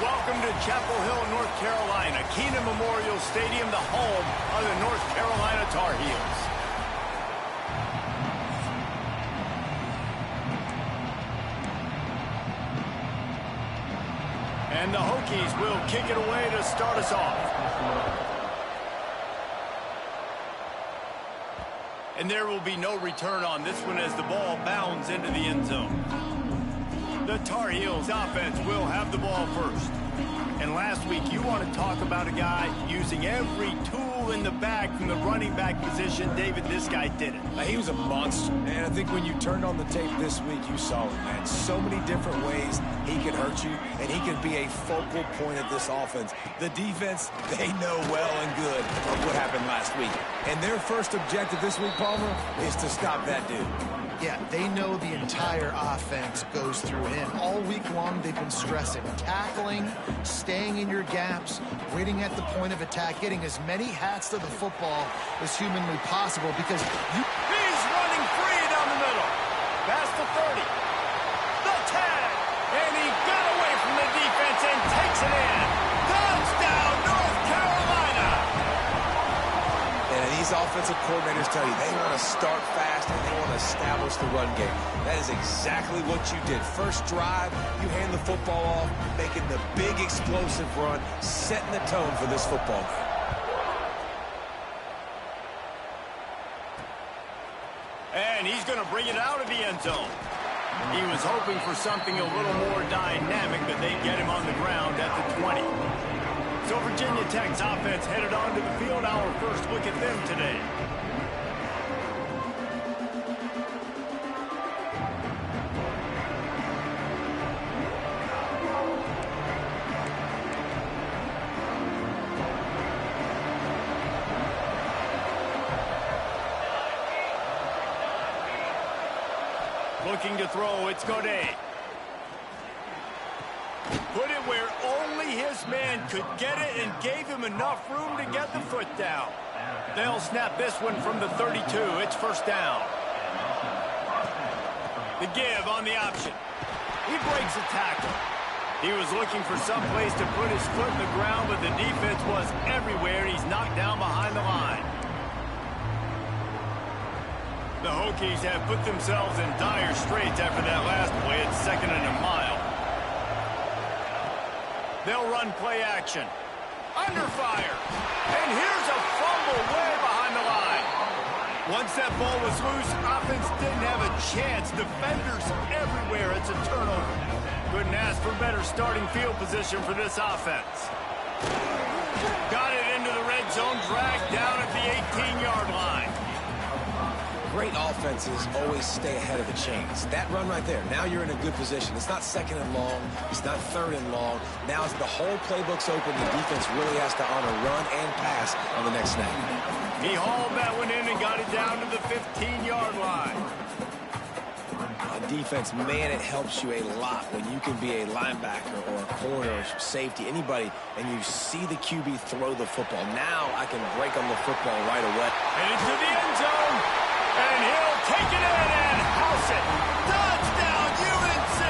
Welcome to Chapel Hill, North Carolina, Keenan Memorial Stadium, the home of the North Carolina Tar Heels. And the Hokies will kick it away to start us off. And there will be no return on this one as the ball bounds into the end zone. The Tar Heels offense will have the ball first. And last week, you want to talk about a guy using every tool in the bag from the running back position. David, this guy did it. He was a monster. And I think when you turned on the tape this week, you saw it, man. So many different ways he can hurt you, and he can be a focal point of this offense. The defense, they know well and good of what happened last week. And their first objective this week, Palmer, is to stop that dude. Yeah, they know the entire offense goes through him. All week long, they've been stressing tackling, staying in your gaps, waiting at the point of attack, getting as many hats to the football as humanly possible because He's running free down the middle. Past the 30. The tag. And he got away from the defense and takes it in. Touchdown, North Carolina. And these offensive coordinators tell you they want to start fast and they want to establish the run game. That is exactly what you did. First drive, you hand the football off, making the big explosive run, setting the tone for this football game. And he's going to bring it out of the end zone. He was hoping for something a little more dynamic, but they get him on the ground at the 20. So Virginia Tech's offense headed onto the field. Our first look at them today. Looking to throw, it's Godet. Put it where only his man could get it and gave him enough room to get the foot down. They'll snap this one from the 32. It's first down. The give on the option. He breaks a tackle. He was looking for some place to put his foot in the ground, but the defense was everywhere. He's knocked down behind the line. The Hokies have put themselves in dire straits after that last play. It's 2nd and a mile. They'll run play action. Under fire. And here's a fumble way behind the line. Once that ball was loose, offense didn't have a chance. Defenders everywhere. It's a turnover. Couldn't ask for better starting field position for this offense. Got it into the red zone, dragged down at the 18-yard line. Great offenses always stay ahead of the chains. That run right there, now you're in a good position. It's not 2nd and long. It's not 3rd and long. Now as the whole playbook's open, the defense really has to honor run and pass on the next snap. He hauled that one in and got it down to the 15-yard line. On defense, man, it helps you a lot when you can be a linebacker or a corner or safety, anybody, and you see the QB throw the football. Now I can break on the football right away. And into the end zone. And he'll take it in and house it. Touchdown, UNC!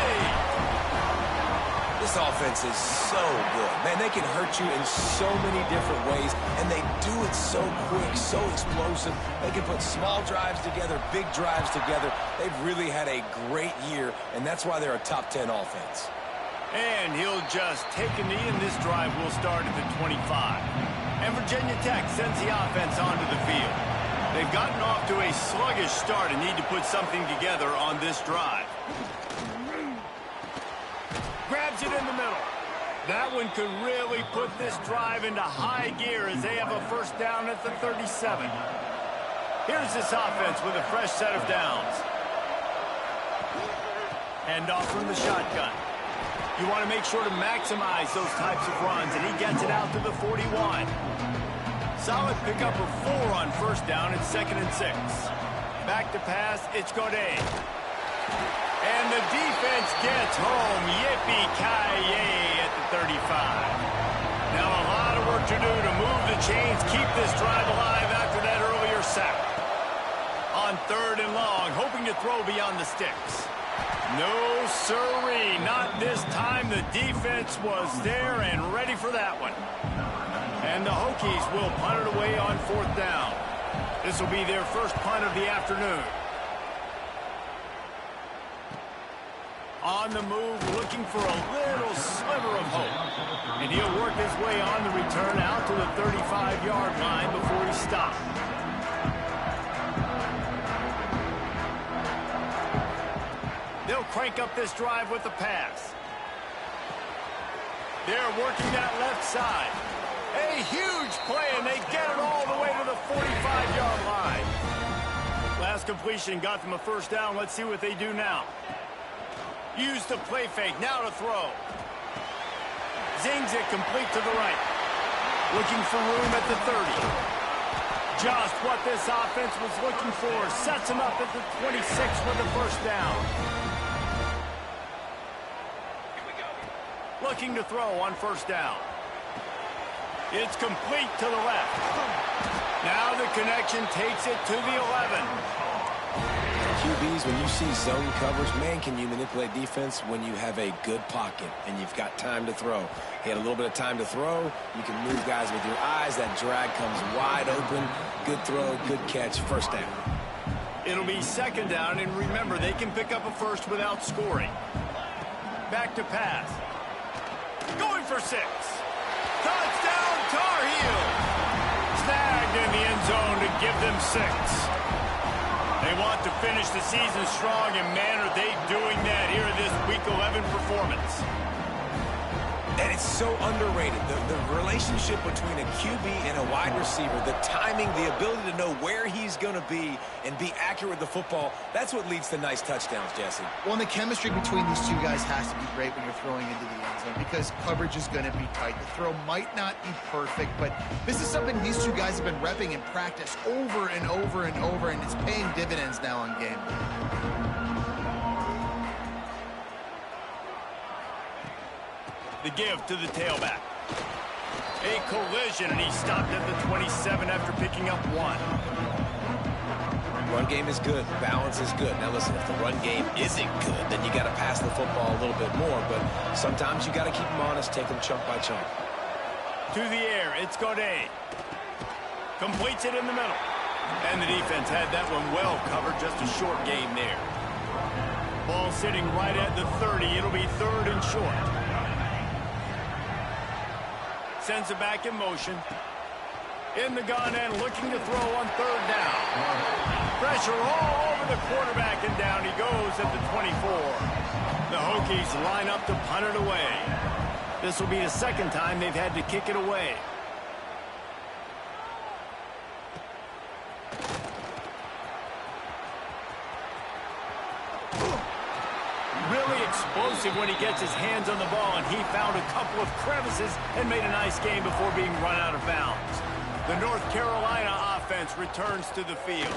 This offense is so good. Man, they can hurt you in so many different ways, and they do it so quick, so explosive. They can put small drives together, big drives together. They've really had a great year, and that's why they're a top 10 offense. And he'll just take a knee, and this drive will start at the 25. And Virginia Tech sends the offense onto the field. They've gotten off to a sluggish start and need to put something together on this drive. Grabs it in the middle. That one could really put this drive into high gear as they have a first down at the 37. Here's this offense with a fresh set of downs. Hand off from the shotgun. You want to make sure to maximize those types of runs, and he gets it out to the 41. Solid pickup of 4 on first down. It's 2nd and 6. Back to pass. It's Godet. And the defense gets home. Yippee-ki-yay at the 35. Now a lot of work to do to move the chains, keep this drive alive after that earlier sack. On 3rd and long, hoping to throw beyond the sticks. No, sirree. Not this time. The defense was there and ready for that one. And the Hokies will punt it away on 4th down. This will be their first punt of the afternoon. On the move, looking for a little sliver of hope. And he'll work his way on the return out to the 35-yard line before he stopped. They'll crank up this drive with the pass. They're working that left side. A huge play, and they get it all the way to the 45-yard line. Last completion got them a first down. Let's see what they do now. Use the play fake. Now to throw. Zings it complete to the right. Looking for room at the 30. Just what this offense was looking for. Sets him up at the 26 for the first down. Looking to throw on first down. It's complete to the left. Now the connection takes it to the 11. QBs, when you see zone coverage, man, can you manipulate defense when you have a good pocket and you've got time to throw. He had a little bit of time to throw. You can move guys with your eyes. That drag comes wide open. Good throw, good catch, first down. It'll be 2nd down, and remember, they can pick up a first without scoring. Back to pass. Going for 6. Touchdown, Tar Heels. Snagged in the end zone to give them 6. They want to finish the season strong, and man, are they doing that here in this Week 11 performance. And it's so underrated. The relationship between a QB and a wide receiver, the timing, the ability to know where he's going to be and be accurate with the football, that's what leads to nice touchdowns, Jesse. Well, and the chemistry between these two guys has to be great when you're throwing into the end zone because coverage is going to be tight. The throw might not be perfect, but this is something these two guys have been repping in practice over and over and over, and it's paying dividends now on game. The give to the tailback. A collision, and he stopped at the 27 after picking up 1. Run game is good. Balance is good. Now, listen, if the run game isn't good, then you got to pass the football a little bit more. But sometimes you got to keep them honest, take them chunk by chunk. To the air, it's Godet. Completes it in the middle. And the defense had that one well covered. Just a short game there. Ball sitting right at the 30. It'll be 3rd and short. Sends it back in motion. In the gun and looking to throw on 3rd down. Pressure all over the quarterback, and down he goes at the 24. The Hokies line up to punt it away. This will be the 2nd time they've had to kick it away. Really explosive when he gets his hands on the ball, and he found a couple of crevices and made a nice game before being run out of bounds. The North Carolina offense returns to the field.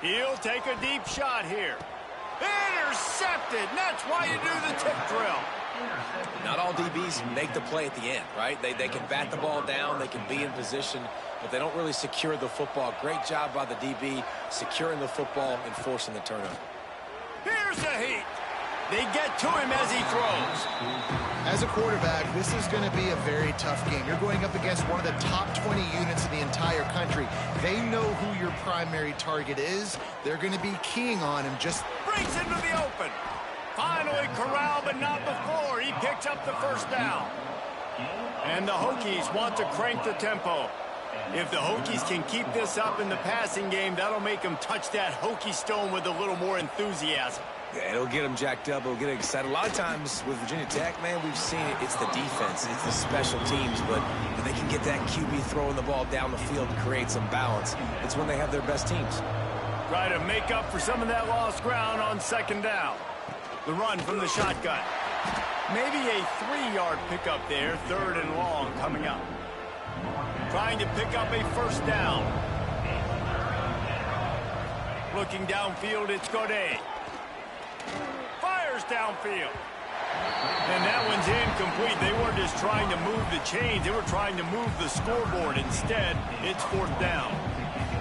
He'll take a deep shot here. Intercepted, and that's why you do the tip drill. Not all DBs make the play at the end, right? They can bat the ball down, they can be in position, but they don't really secure the football. Great job by the DB securing the football and forcing the turnover. Here's the heat. They get to him as he throws. As a quarterback, this is going to be a very tough game. You're going up against one of the top 20 units in the entire country. They know who your primary target is. They're going to be keying on him. Just breaks into the open. Finally corralled, but not before. He picks up the first down. And the Hokies want to crank the tempo. If the Hokies can keep this up in the passing game, that'll make them touch that Hokie stone with a little more enthusiasm. Yeah, it'll get them jacked up. It'll get them excited. A lot of times with Virginia Tech, man, we've seen it. It's the defense. It's the special teams. But if they can get that QB throwing the ball down the field and create some balance, it's when they have their best teams. Try to make up for some of that lost ground on 2nd down. The run from the shotgun. Maybe a 3-yard pickup there. 3rd and long coming up. Trying to pick up a first down. Looking downfield, it's Godet. Fires downfield. And that one's incomplete. They weren't just trying to move the chains. They were trying to move the scoreboard. Instead, it's 4th down.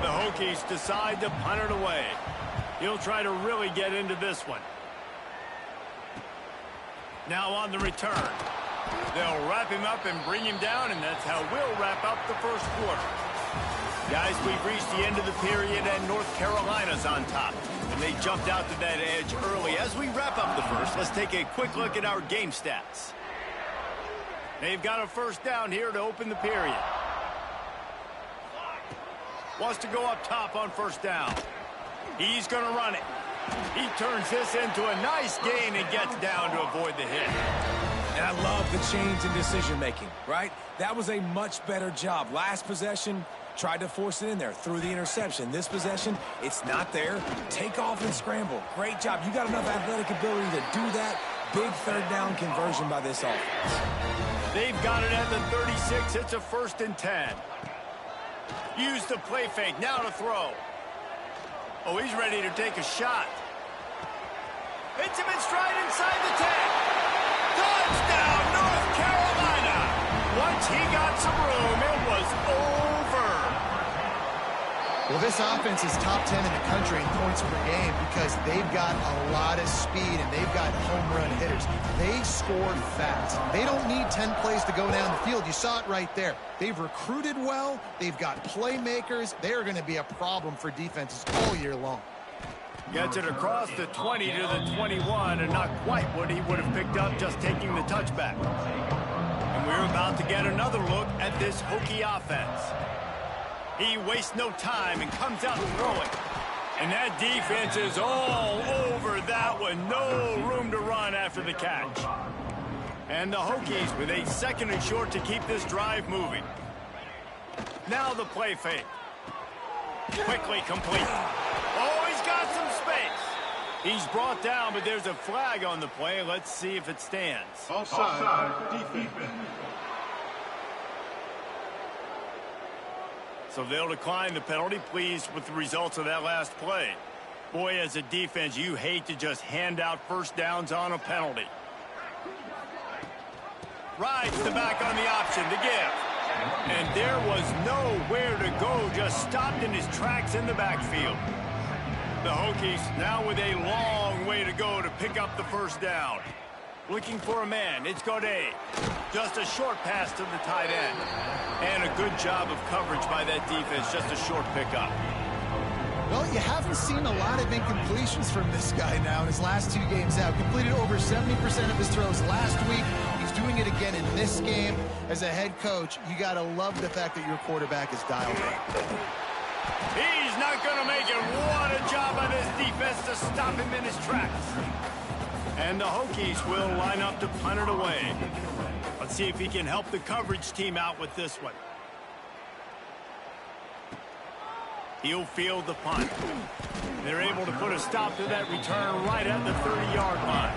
The Hokies decide to punt it away. He'll try to really get into this one. Now on the return. They'll wrap him up and bring him down, and that's how we'll wrap up the first quarter. Guys, we've reached the end of the period, and North Carolina's on top. And they jumped out to that edge early. As we wrap up the first, let's take a quick look at our game stats. They've got a first down here to open the period. Wants to go up top on first down. He's going to run it. He turns this into a nice gain and gets down to avoid the hit. And I love the change in decision-making, right? That was a much better job. Last possession, tried to force it in there, threw the interception. This possession, it's not there. Take off and scramble. Great job. You got enough athletic ability to do that. Big third down conversion by this offense. They've got it at the 36. It's a 1st and 10. Use the play fake. Now to throw. Oh, he's ready to take a shot. Hits him in stride inside the 10. Touchdown, North Carolina. Once he got some room, it was over. Well, this offense is top 10 in the country in points per game because they've got a lot of speed and they've got home run hitters. They scored fast. They don't need 10 plays to go down the field. You saw it right there. They've recruited well. They've got playmakers. They are going to be a problem for defenses all year long. Gets it across the 20 to the 21, and not quite what he would have picked up just taking the touchback. And we're about to get another look at this Hokie offense. He wastes no time and comes out throwing. And that defense is all over that one. No room to run after the catch. And the Hokies with a 2nd and short to keep this drive moving. Now the play fake. Quickly complete. Oh, he's got some space. He's brought down, but there's a flag on the play. Let's see if it stands. Offside, defense. So they'll decline the penalty, pleased with the results of that last play. Boy, as a defense, you hate to just hand out first downs on a penalty. Rides the back on the option to give. And there was nowhere to go, just stopped in his tracks in the backfield. The Hokies now with a long way to go to pick up the first down. Looking for a man. It's Godet. Just a short pass to the tight end. And a good job of coverage by that defense. Just a short pickup. Well, you haven't seen a lot of incompletions from this guy now in his last 2 games out. Completed over 70% of his throws last week. He's doing it again in this game. As a head coach, you got to love the fact that your quarterback is dialed in. He's not going to make it. What a job by this defense to stop him in his tracks. And the Hokies will line up to punt it away. Let's see if he can help the coverage team out with this one. He'll field the punt. They're able to put a stop to that return right at the 30-yard line.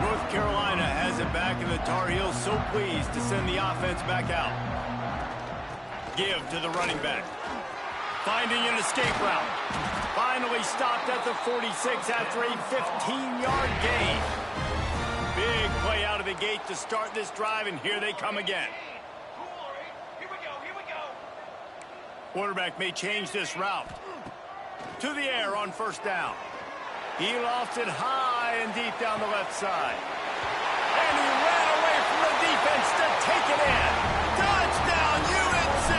North Carolina has it back, and the Tar Heels so pleased to send the offense back out. Give to the running back. Finding an escape route. Finally stopped at the 46 after a 15-yard gain. Big play out of the gate to start this drive, and here they come again. Quarterback may change this route. To the air on first down. He lost it high and deep down the left side. And he ran away from the defense to take it in. Touchdown, UNC!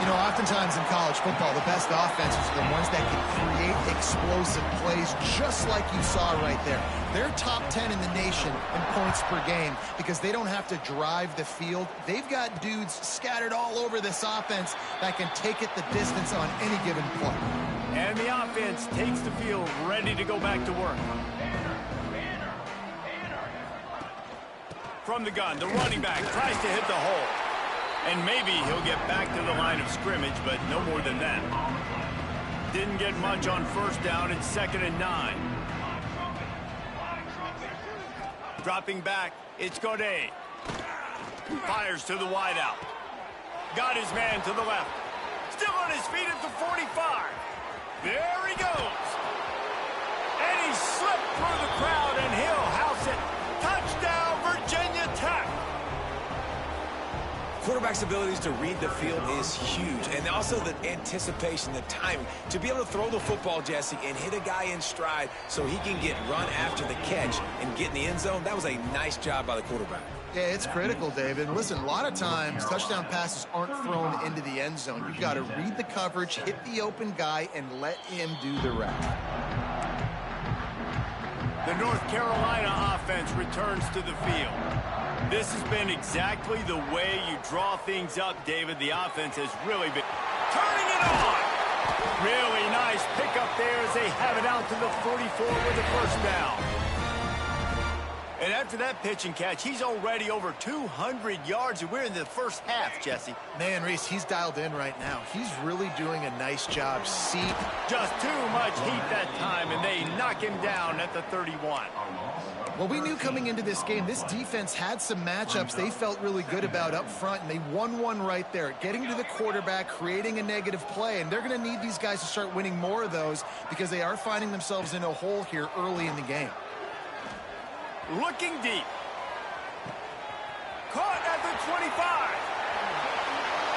You know, oftentimes in college football, the best offenses are the ones that can create explosive plays just like you saw right there. They're top 10 in the nation in points per game because they don't have to drive the field. They've got dudes scattered all over this offense that can take it the distance on any given play. And the offense takes the field ready to go back to work. From the gun, the running back tries to hit the hole. And maybe he'll get back to the line of scrimmage, but no more than that. Didn't get much on first down. It's 2nd and 9. Dropping back, it's Godet. Fires to the wideout. Got his man to the left. Still on his feet at the 45. There he goes. And he slipped through the crowd, and he'll house it. Touchdown, Virginia Tech. quarterback's abilities to read the field is huge, and also the anticipation, the timing. To be able to throw the football, Jesse, and hit a guy in stride so he can get run after the catch and get in the end zone, that was a nice job by the quarterback. Yeah, it's critical, David. Listen, a lot of times touchdown passes aren't thrown into the end zone. You've got to read the coverage, hit the open guy, and let him do the rest. The North Carolina offense returns to the field. This has been exactly the way you draw things up, David. The offense has really been turning it on. Really nice pickup there as they have it out to the 44 with a first down. And after that pitch and catch, he's already over 200 yards, and we're in the first half, Jesse. Man, Reese, he's dialed in right now. He's really doing a nice job. Just too much heat that time, and they knock him down at the 31. Well, we knew coming into this game, this defense had some matchups they felt really good about up front, and they won one right there, getting to the quarterback, creating a negative play, and they're going to need these guys to start winning more of those because they are finding themselves in a hole here early in the game. Looking deep. Caught at the 25.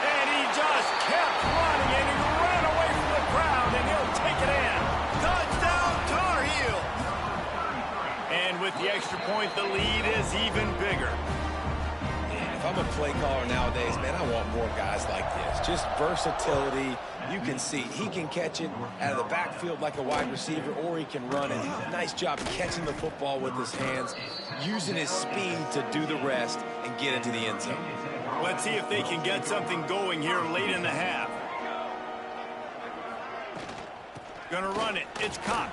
And he just kept running, and he ran away from the crowd, and he'll take it in. Touchdown, Tar Heel. And with the extra point, the lead is even bigger. If I'm a play caller nowadays, man, I want more guys like this. Just versatility. You can see he can catch it out of the backfield like a wide receiver, or he can run it. Nice job catching the football with his hands, using his speed to do the rest and get into the end zone. Let's see if they can get something going here late in the half. Gonna run it. It's Cox.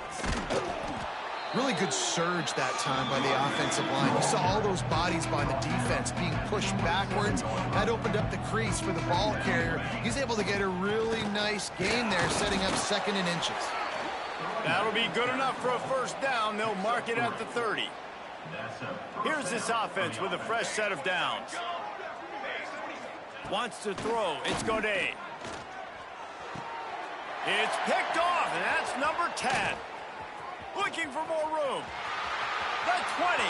Really good surge that time by the offensive line. You saw all those bodies by the defense being pushed backwards. That opened up the crease for the ball carrier. He's able to get a really nice gain there, setting up 2nd and inches. That'll be good enough for a first down. They'll mark it at the 30. Here's this offense with a fresh set of downs. Wants to throw. It's Godet. It's picked off, and that's number 10. Looking for more room. The 20.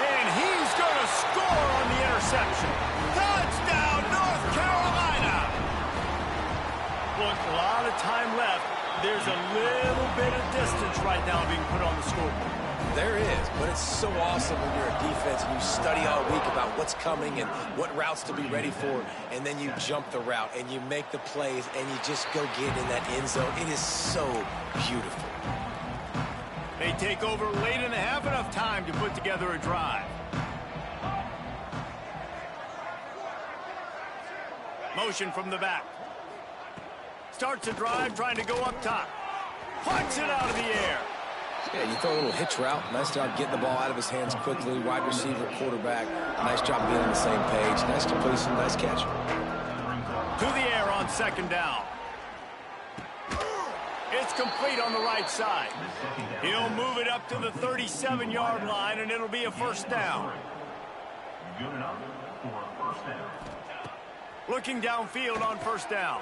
And he's going to score on the interception. Touchdown, North Carolina. Look, a lot of time left. There's a little bit of distance right now being put on the scoreboard. There is, but it's so awesome when you're a defense and you study all week about what's coming and what routes to be ready for, and then you jump the route and you make the plays and you just go get in that end zone. It is so beautiful. They take over late in the half, enough time to put together a drive. Motion from the back. Starts a drive, trying to go up top. Punts it out of the air. Yeah, you throw a little hitch route. Nice job getting the ball out of his hands quickly. Wide receiver, quarterback. Nice job being on the same page. Nice completion, nice catch. To the air on 2nd down. It's complete on the right side. He'll move it up to the 37-yard line, and it'll be a first down. Looking downfield on first down.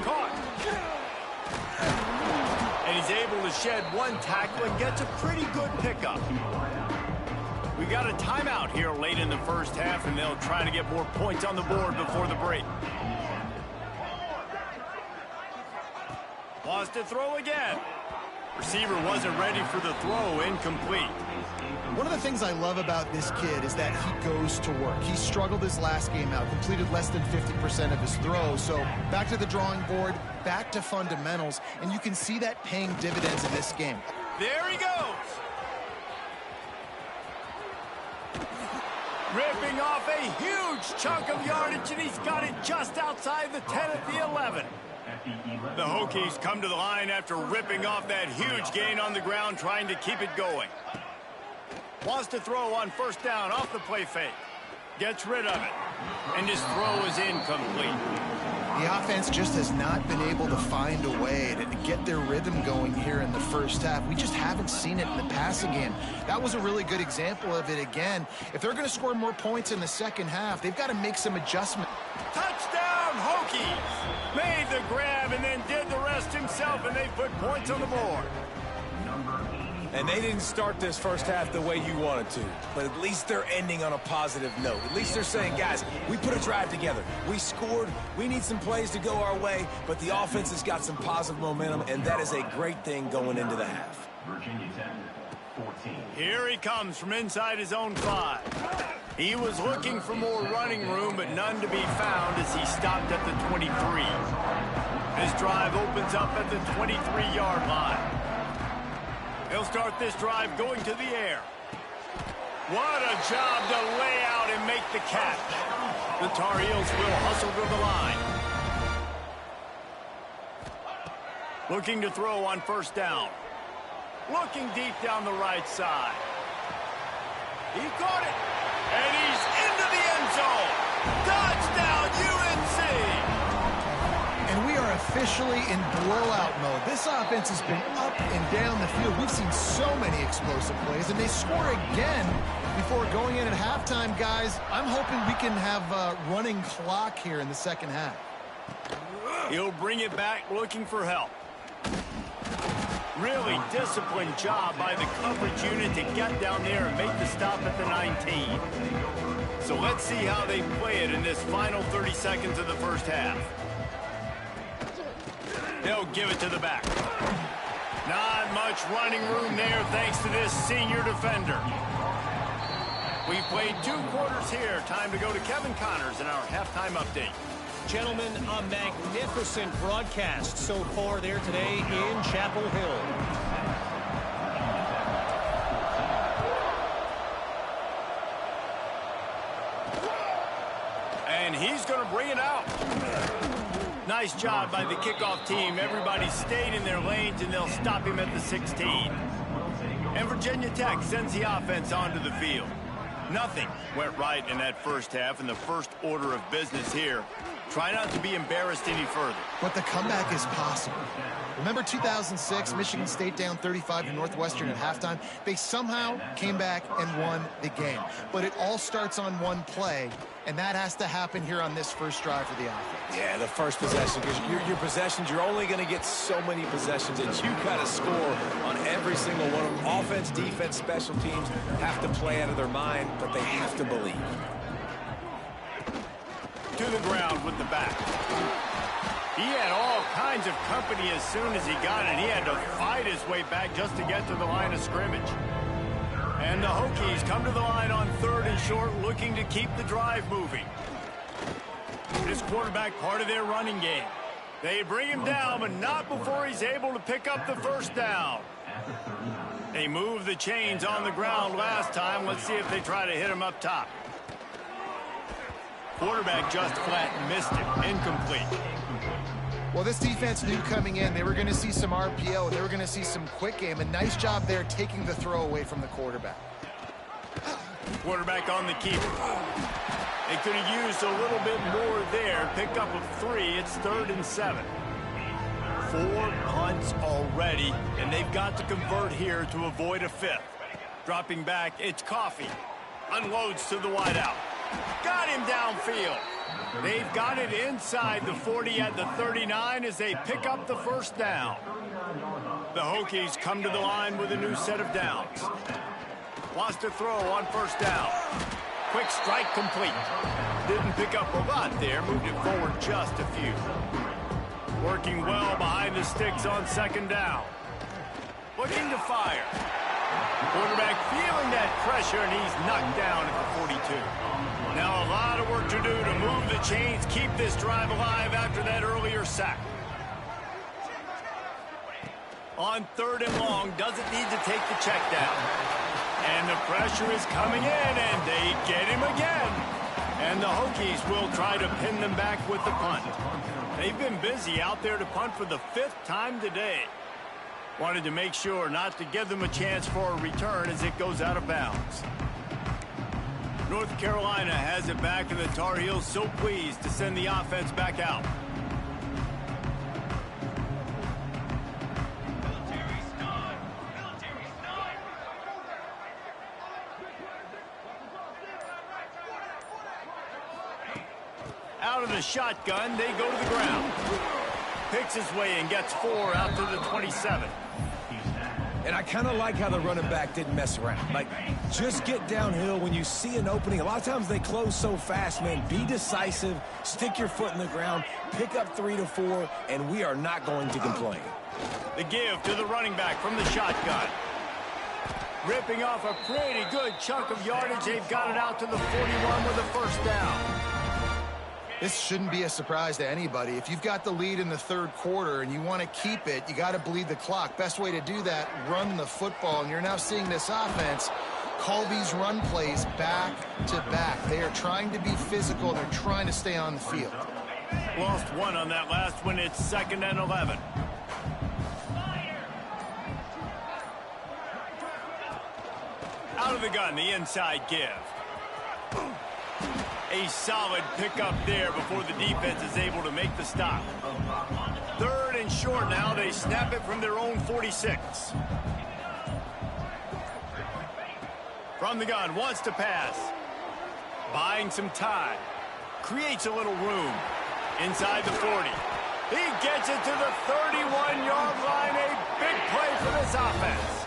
Caught. And he's able to shed one tackle and gets a pretty good pickup. We got a timeout here late in the first half, and they'll try to get more points on the board before the break. Wants to throw again. Receiver wasn't ready for the throw, incomplete. One of the things I love about this kid is that he goes to work. He struggled his last game out, completed less than 50% of his throws. So back to the drawing board, back to fundamentals, and you can see that paying dividends in this game. There he goes. Ripping off a huge chunk of yardage, and he's got it just outside the 10 at the 11. The Hokies come to the line after ripping off that huge gain on the ground, trying to keep it going. Wants to throw on first down off the play fake. Gets rid of it. And his throw is incomplete. The offense just has not been able to find a way to get their rhythm going here in the first half. We just haven't seen it in the passing game. That was a really good example of it again. If they're going to score more points in the second half, they've got to make some adjustments. Touchdown, Hokies! Made the grab and then did the rest himself, and they put points on the board. And they didn't start this first half the way you wanted to, but at least they're ending on a positive note. At least they're saying, guys, we put a drive together. We scored. We need some plays to go our way, but the offense has got some positive momentum, and that is a great thing going into the half. Virginia Tech, 14. Here he comes from inside his own 5. He was looking for more running room, but none to be found as he stopped at the 23. His drive opens up at the 23-yard line. He'll start this drive going to the air. What a job to lay out and make the catch. The Tar Heels will hustle to the line. Looking to throw on first down. Looking deep down the right side. He caught it. And he's into the end zone. Touchdown, UNC! And we are officially in blowout mode. This offense has been up and down the field. We've seen so many explosive plays, and they score again before going in at halftime, guys. I'm hoping we can have a running clock here in the second half. He'll bring it back looking for help. Really disciplined job by the coverage unit to get down there and make the stop at the 19. So let's see how they play it in this final 30 seconds of the first half. They'll give it to the back. Not much running room there thanks to this senior defender. We've played 2 quarters here. Time to go to Kevin Connors in our halftime update. Gentlemen, a magnificent broadcast so far there today in Chapel Hill. And he's going to bring it out. Nice job by the kickoff team. Everybody stayed in their lanes, and they'll stop him at the 16. And Virginia Tech sends the offense onto the field. Nothing went right in that first half, and the first order of business here. Try not to be embarrassed any further. But the comeback is possible. Remember 2006, Michigan State down 35 to Northwestern at halftime? They somehow came back and won the game. But it all starts on one play, and that has to happen here on this first drive for the offense. Yeah, the first possession, because your possessions, you're only going to get so many possessions, and you got to score on every single one of them. Offense, defense, special teams have to play out of their mind, but they have to believe. To the ground with the back. He had all kinds of company as soon as he got it. He had to fight his way back just to get to the line of scrimmage. And the Hokies come to the line on 3rd and short, looking to keep the drive moving. This quarterback part of their running game. They bring him down, but not before he's able to pick up the first down. They moved the chains on the ground last time. Let's see if they try to hit him up top. Quarterback just flat missed it. Incomplete. Well, this defense knew coming in they were going to see some RPO. They were going to see some quick game. A nice job there taking the throw away from the quarterback. Quarterback on the keeper. They could have used a little bit more there. Pick up of 3. It's 3rd and 7. 4 punts already, and they've got to convert here to avoid a 5th. Dropping back, it's Coffee. Unloads to the wideout. Got him downfield. They've got it inside the 40 at the 39 as they pick up the first down. The Hokies come to the line with a new set of downs. Wants to throw on first down. Quick strike complete. Didn't pick up a lot there. Moved it forward just a few. Working well behind the sticks on 2nd down. Looking to fire. Quarterback feeling that pressure, and he's knocked down at the 42. Now a lot of work to do to move the chains, keep this drive alive after that earlier sack. On 3rd and long, doesn't need to take the check down. And the pressure is coming in, and they get him again. And the Hokies will try to pin them back with the punt. They've been busy out there to punt for the 5th time today. Wanted to make sure not to give them a chance for a return as it goes out of bounds. North Carolina has it back, and the Tar Heels so pleased to send the offense back out. Out of the shotgun, they go to the ground. Picks his way and gets 4 out to the 27. And I kind of like how the running back didn't mess around. Like, just get downhill when you see an opening. A lot of times they close so fast, man. Be decisive, stick your foot in the ground, pick up 3 to 4, and we are not going to complain. The give to the running back from the shotgun. Ripping off a pretty good chunk of yardage. They've got it out to the 41 with a first down. This shouldn't be a surprise to anybody. If you've got the lead in the third quarter and you want to keep it, you got to bleed the clock. Best way to do that, run the football. And you're now seeing this offense call these run plays back to back. They are trying to be physical. They're trying to stay on the field. Lost one on that last one. It's 2nd and 11. Out of the gun, the inside give. A solid pickup there before the defense is able to make the stop. 3rd and short now. They snap it from their own 46. From the gun, wants to pass. Buying some time. Creates a little room. Inside the 40. He gets it to the 31-yard line. A big play for this offense.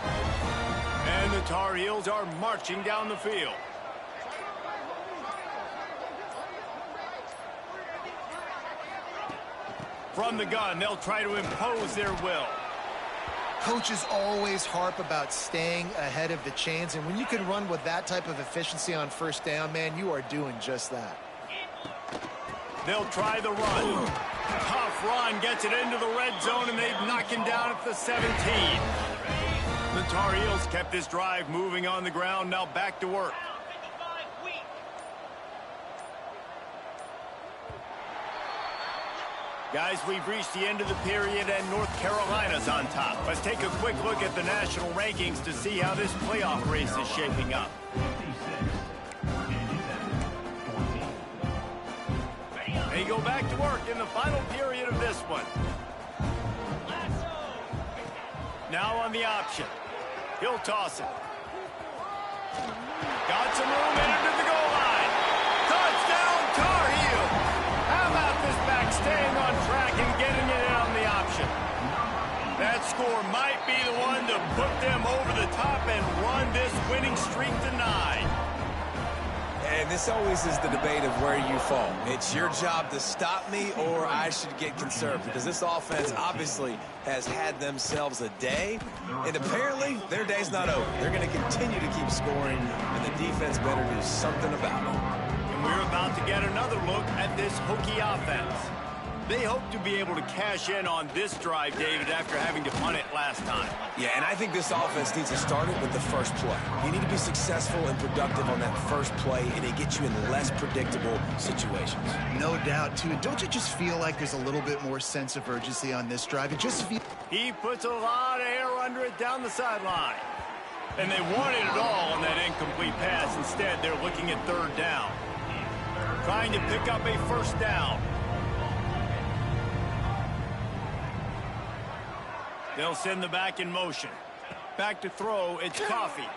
And the Tar Heels are marching down the field. From the gun, they'll try to impose their will. Coaches always harp about staying ahead of the chains, and when you can run with that type of efficiency on first down, man, you are doing just that. They'll try the run. Tough run, gets it into the red zone, and they knock him down at the 17. The Tar Heels kept this drive moving on the ground, now back to work. Guys, we've reached the end of the period, and North Carolina's on top. Let's take a quick look at the national rankings to see how this playoff race is shaping up. They go back to work in the final period of this one. Now on the option. He'll toss it. Got some room in into the goal line. Touchdown, Tar Heels. How about this back staying on track and getting it on the option? That score might be the one to put them over the top and run this winning streak to 9. And this always is the debate of where you fall. It's your job to stop me, or I should get conservative, because this offense obviously has had themselves a day, and apparently their day's not over. They're going to continue to keep scoring, and the defense better do something about it. And we're about to get another look at this Hokie offense. They hope to be able to cash in on this drive, David, after having to punt it last time. Yeah, and I think this offense needs to start it with the first play. You need to be successful and productive on that first play, and it gets you in less predictable situations. No doubt, too. Don't you just feel like there's a little bit more sense of urgency on this drive? It just feels... He puts a lot of air under it down the sideline. And they wanted it all on that incomplete pass. Instead, they're looking at 3rd down. Trying to pick up a first down. They'll send the back in motion. Back to throw, it's Coffee.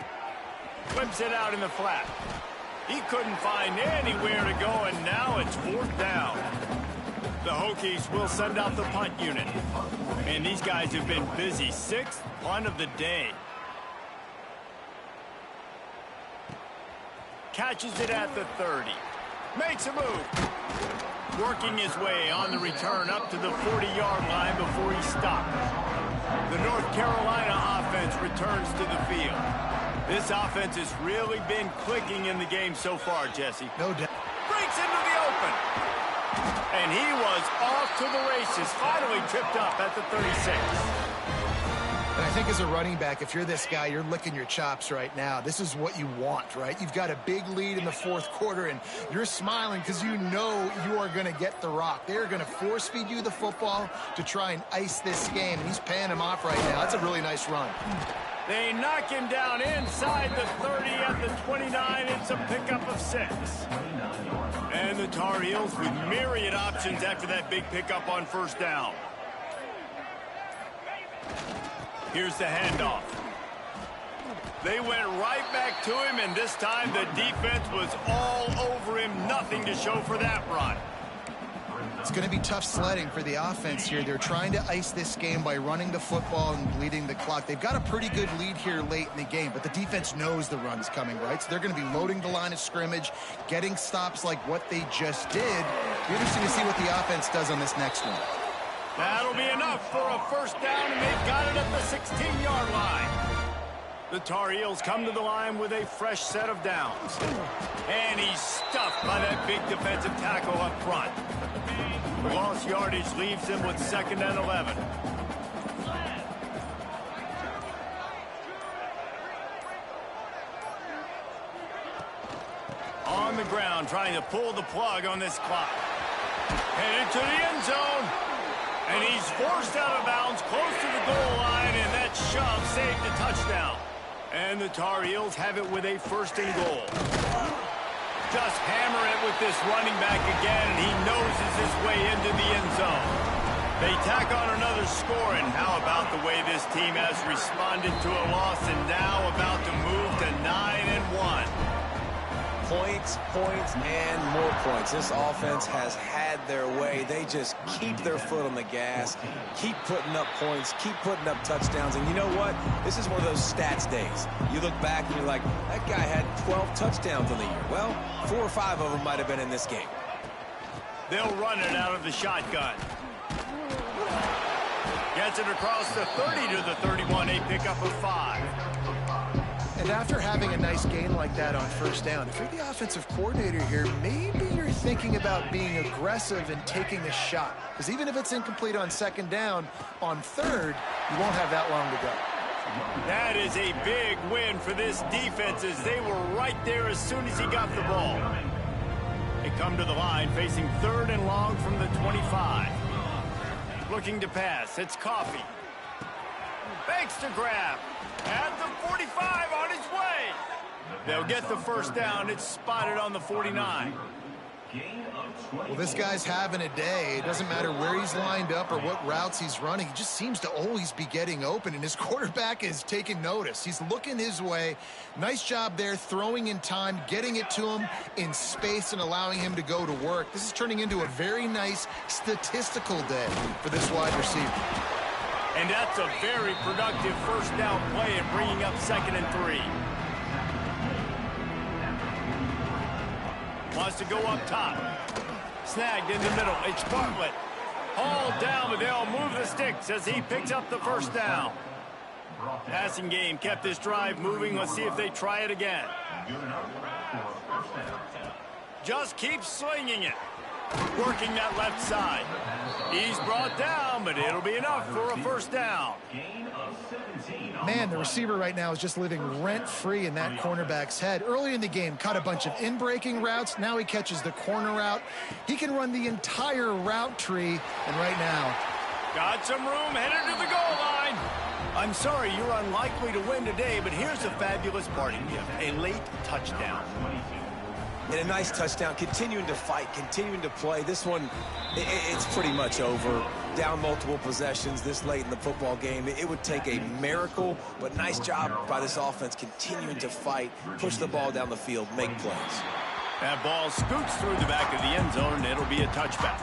Whips it out in the flat. He couldn't find anywhere to go, and now it's 4th down. The Hokies will send out the punt unit. Man, these guys have been busy. 6th punt of the day. Catches it at the 30. Makes a move. Working his way on the return up to the 40-yard line before he stops. The North Carolina offense returns to the field. This offense has really been clicking in the game so far, Jesse. No doubt. Breaks into the open. And he was off to the races, finally tripped up at the 36. And I think as a running back, if you're this guy, you're licking your chops right now. This is what you want, right? You've got a big lead in the 4th quarter, and you're smiling because you know you are going to get the rock. They're going to force feed you the football to try and ice this game, and he's paying him off right now. That's a really nice run. They knock him down inside the 30 at the 29. It's a pickup of 6. And the Tar Heels with myriad options after that big pickup on first down. Here's the handoff. They went right back to him, and this time the defense was all over him. Nothing to show for that run. It's going to be tough sledding for the offense here. They're trying to ice this game by running the football and bleeding the clock. They've got a pretty good lead here late in the game, but the defense knows the run's coming, right? So they're going to be loading the line of scrimmage, getting stops like what they just did. It'll be interesting to see what the offense does on this next one. That'll be enough for a first down, and they've got it at the 16-yard line. The Tar Heels come to the line with a fresh set of downs. And he's stuffed by that big defensive tackle up front. The lost yardage leaves him with 2nd and 11. On the ground, trying to pull the plug on this clock. Headed to the end zone. And he's forced out of bounds close to the goal line, and that shove saved the touchdown. And the Tar Heels have it with a 1st and goal. Just hammer it with this running back again, and he noses his way into the end zone. They tack on another score, and how about the way this team has responded to a loss and now about to move to 9-1. Points, points, and more points. This offense has had their way. They just keep their foot on the gas, keep putting up points, keep putting up touchdowns. And you know what? This is one of those stats days. You look back and you're like, that guy had 12 touchdowns in the year. Well, 4 or 5 of them might have been in this game. They'll run it out of the shotgun. Gets it across the 30 to the 31, a pickup of 5. And after having a nice gain like that on 1st down, if you're the offensive coordinator here, maybe you're thinking about being aggressive and taking a shot. Because even if it's incomplete on 2nd down, on 3rd, you won't have that long to go. That is a big win for this defense as they were right there as soon as he got the ball. They come to the line facing 3rd and long from the 25. Looking to pass. It's Coffee. Fakes to grab. At the 45 on his way. They'll get the 1st down. It's spotted on the 49. Well, this guy's having a day. It doesn't matter where he's lined up or what routes he's running. He just seems to always be getting open, and his quarterback is taking notice. He's looking his way. Nice job there, throwing in time, getting it to him in space and allowing him to go to work. This is turning into a very nice statistical day for this wide receiver. And that's a very productive 1st down play and bringing up 2nd and 3. Wants to go up top. Snagged in the middle. It's Bartlett. Hauled down, but they'll move the sticks as he picks up the 1st down. Passing game kept this drive moving. Let's see if they try it again. Just keep swinging it. Working that left side. He's brought down, but it'll be enough for a 1st down. Man, the receiver right now is just living rent-free in that cornerback's head. Early in the game, caught a bunch of in-breaking routes. Now he catches the corner route. He can run the entire route tree, and right now, got some room, headed to the goal line. I'm sorry, you're unlikely to win today, but here's a fabulous parting gift, a late touchdown. And a nice touchdown, continuing to fight, continuing to play. This one, it's pretty much over. Down multiple possessions this late in the football game. It would take a miracle, but nice job by this offense continuing to fight, push the ball down the field, make plays. That ball scoots through the back of the end zone, and it'll be a touchback.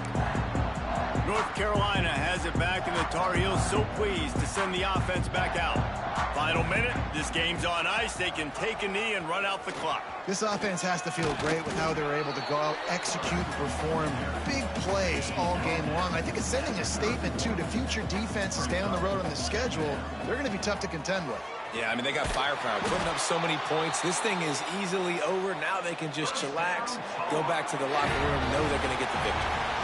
North Carolina has it back, and the Tar Heels so pleased to send the offense back out. Final minute, this game's on ice. They can take a knee and run out the clock. this offense has to feel great with how they're able to go out, execute, and perform big plays all game long. I think it's sending a statement, too, to future defenses down the road on the schedule. They're going to be tough to contend with. Yeah, I mean, they got firepower, putting up so many points. This thing is easily over. Now they can just chillax, go back to the locker room, know they're going to get the victory.